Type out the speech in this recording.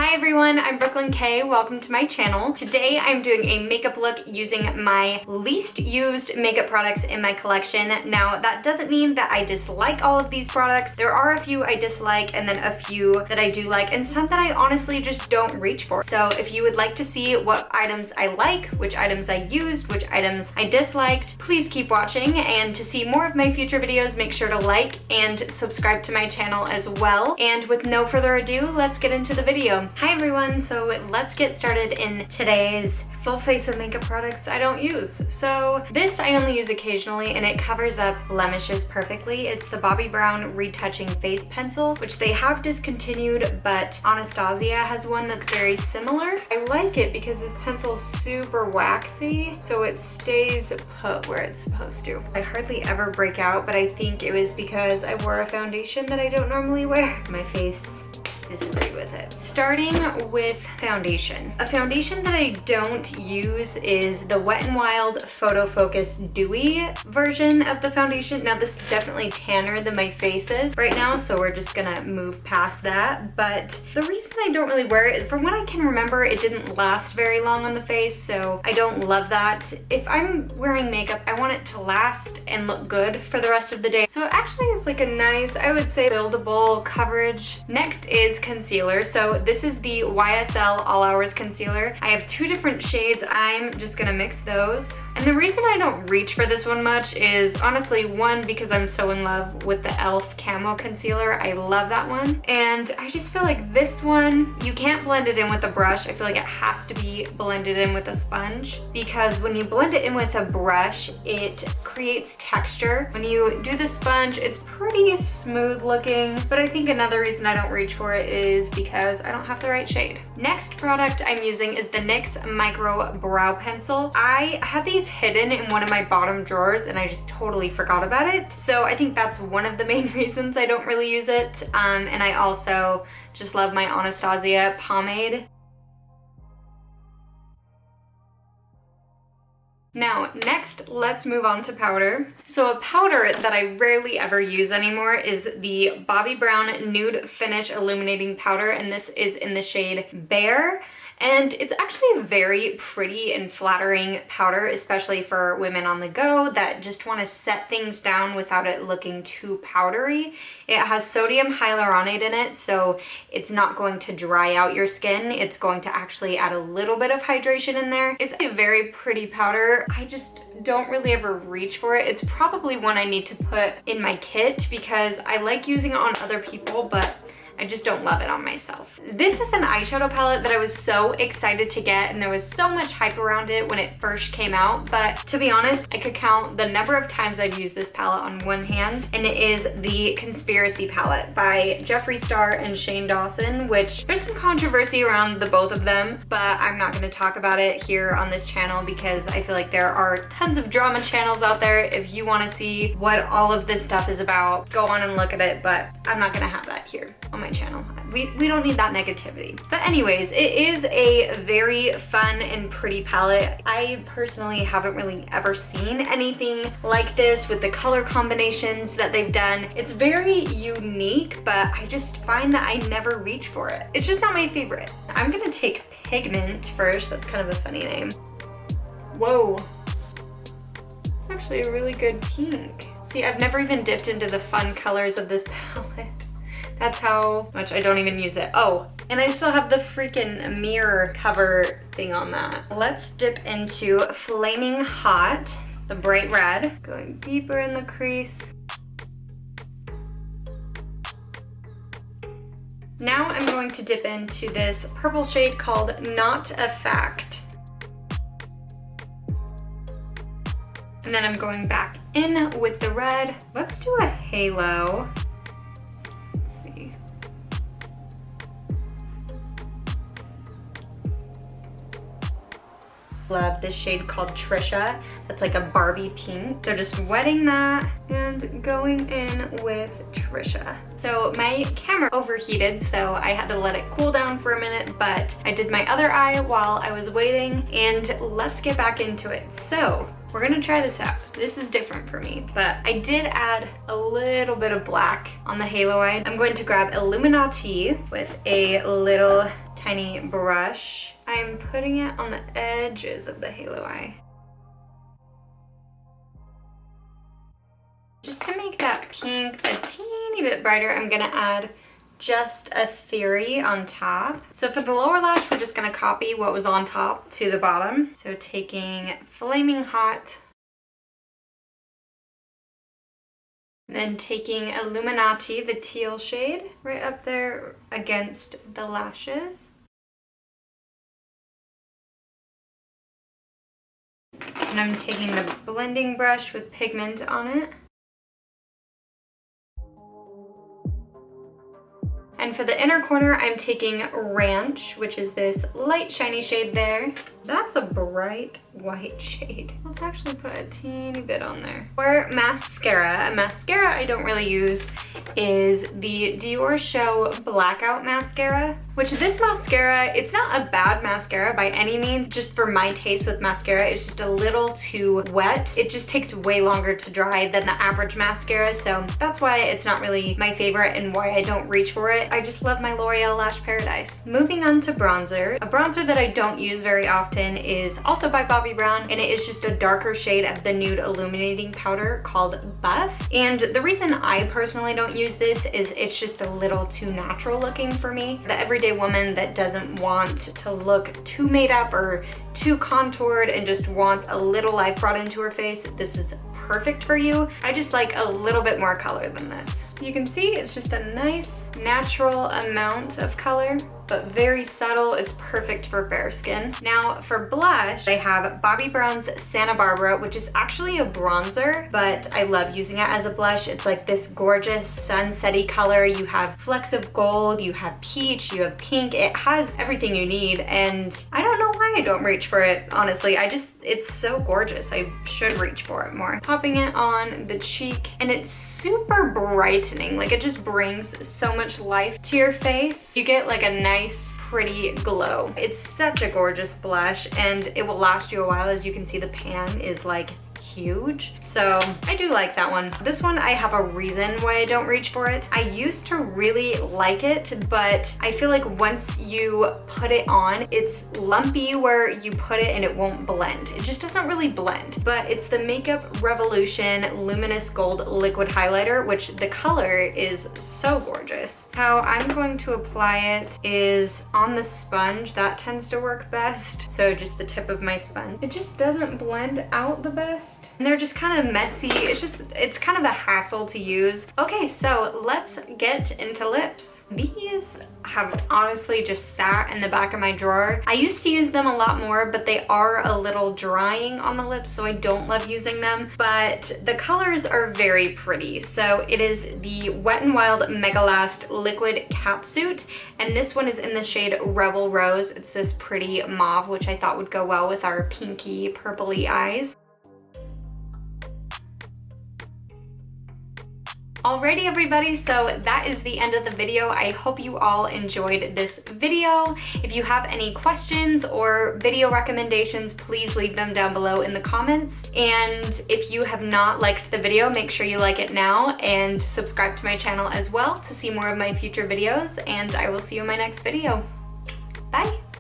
Hi everyone, I'm Kaye. Welcome to my channel. Today I'm doing a makeup look using my least used makeup products in my collection. Now that doesn't mean that I dislike all of these products. There are a few I dislike and then a few that I do like and some that I honestly just don't reach for. So if you would like to see what items I like, which items I used, which items I disliked, please keep watching. And to see more of my future videos, make sure to like and subscribe to my channel as well. And with no further ado, let's get into the video. Hi everyone, so let's get started in today's full face of makeup products I don't use. So this I only use occasionally and it covers up blemishes perfectly. It's the Bobbi Brown Retouching Face Pencil, which they have discontinued, but Anastasia has one that's very similar. I like it because this pencil's super waxy, so it stays put where it's supposed to. I hardly ever break out, but I think it was because I wore a foundation that I don't normally wear. My face disagreed with it. Starting with foundation. A foundation that I don't use is the Wet n Wild Photo Focus Dewy version of the foundation. Now this is definitely tanner than my face is right now, so we're just gonna move past that. But the reason I don't really wear it is, from what I can remember, it didn't last very long on the face, so I don't love that. If I'm wearing makeup, I want it to last and look good for the rest of the day. So it actually is like a nice, I would say, buildable coverage. Next is concealer. So this is the YSL All Hours Concealer. I have two different shades. I'm just gonna mix those. And the reason I don't reach for this one much is honestly, one, because I'm so in love with the e.l.f. Camo Concealer. I love that one. And I just feel like this one, you can't blend it in with a brush. I feel like it has to be blended in with a sponge, because when you blend it in with a brush, it creates texture. When you do the sponge, it's pretty smooth looking. But I think another reason I don't reach for it is because I don't have the right shade. Next product I'm using is the NYX Micro Brow Pencil. I had these hidden in one of my bottom drawers and I just totally forgot about it. So I think that's one of the main reasons I don't really use it. And I also just love my Anastasia pomade. Now, next, let's move on to powder. So a powder that I rarely ever use anymore is the Bobbi Brown Nude Finish Illuminating Powder, and this is in the shade Bare. And it's actually a very pretty and flattering powder, especially for women on the go that just want to set things down without it looking too powdery. It has sodium hyaluronate in it, so it's not going to dry out your skin. It's going to actually add a little bit of hydration in there. It's a very pretty powder. I just don't really ever reach for it. It's probably one I need to put in my kit because I like using it on other people, but I just don't love it on myself. This is an eyeshadow palette that I was so excited to get, and there was so much hype around it when it first came out, but to be honest, I could count the number of times I've used this palette on one hand, and it is the Conspiracy palette by Jeffree Star and Shane Dawson, which there's some controversy around the both of them, but I'm not going to talk about it here on this channel because I feel like there are tons of drama channels out there. If you want to see what all of this stuff is about, go on and look at it, but I'm not going to have that here on my channel. We don't need that negativity. But anyways, it is a very fun and pretty palette. I personally haven't really ever seen anything like this with the color combinations that they've done. It's very unique, but I just find that I never reach for it. It's just not my favorite. I'm gonna take Pigment first. That's kind of a funny name. Whoa. It's actually a really good pink. See, I've never even dipped into the fun colors of this palette. That's how much I don't even use it. Oh, and I still have the freaking mirror cover thing on that. Let's dip into Flaming Hot, the bright red. Going deeper in the crease. Now I'm going to dip into this purple shade called Not a Fact. And then I'm going back in with the red. Let's do a halo. Love this shade called Trisha. That's like a Barbie pink. So just wetting that and going in with Trisha. So my camera overheated, so I had to let it cool down for a minute, but I did my other eye while I was waiting, and let's get back into it. So we're gonna try this out. This is different for me, but I did add a little bit of black on the halo eye. I'm going to grab Illuminati with a little tiny brush. I'm putting it on the edges of the halo eye. Just to make that pink a teeny bit brighter, I'm gonna add just a theory on top. So for the lower lash, we're just gonna copy what was on top to the bottom. So taking Flaming Hot, then taking Illuminati, the teal shade, right up there against the lashes. And I'm taking the blending brush with pigment on it. And for the inner corner, I'm taking Ranch, which is this light shiny shade there. That's a bright white shade. Let's actually put a teeny bit on there. For mascara, a mascara I don't really use is the Dior Show Blackout Mascara, which this mascara, it's not a bad mascara by any means. Just for my taste with mascara, it's just a little too wet. It just takes way longer to dry than the average mascara, so that's why it's not really my favorite and why I don't reach for it. I just love my L'Oreal Lash Paradise. Moving on to bronzer. A bronzer that I don't use very often is also by Bobbi Brown, and it is just a darker shade of the nude illuminating powder called Buff. And the reason I personally don't use this is it's just a little too natural looking for me. The everyday woman that doesn't want to look too made up or too contoured and just wants a little life brought into her face, this is perfect for you. I just like a little bit more color than this. You can see it's just a nice natural amount of color, but very subtle. It's perfect for fair skin. Now for blush, I have Bobbi Brown's Santa Barbara, which is actually a bronzer, but I love using it as a blush. It's like this gorgeous sunsetty color. You have flecks of gold, you have peach, you have pink. It has everything you need, and I don't know why I don't reach for it, honestly. It's so gorgeous. I should reach for it more. Popping it on the cheek, and it's super brightening. Like, it just brings so much life to your face. You get like a nice, pretty glow. It's such a gorgeous blush, and it will last you a while. As you can see, the pan is like huge, so I do like that one. This one, I have a reason why I don't reach for it. I used to really like it, but I feel like once you put it on, it's lumpy where you put it and it won't blend. It just doesn't really blend. But it's the Makeup Revolution Luminous Gold Liquid Highlighter, which the color is so gorgeous. How I'm going to apply it is on the sponge. That tends to work best. So just the tip of my sponge. It just doesn't blend out the best. And they're just kind of messy. It's kind of a hassle to use. Okay, so let's get into lips. These have honestly just sat in the back of my drawer. I used to use them a lot more, but they are a little drying on the lips, so I don't love using them. But the colors are very pretty. So it is the Wet n Wild Mega Last Liquid Catsuit, and this one is in the shade Rebel Rose. It's this pretty mauve, which I thought would go well with our pinky purpley eyes. Alrighty everybody, so that is the end of the video. I hope you all enjoyed this video. If you have any questions or video recommendations, please leave them down below in the comments. And if you have not liked the video, make sure you like it now and subscribe to my channel as well to see more of my future videos. And I will see you in my next video. Bye!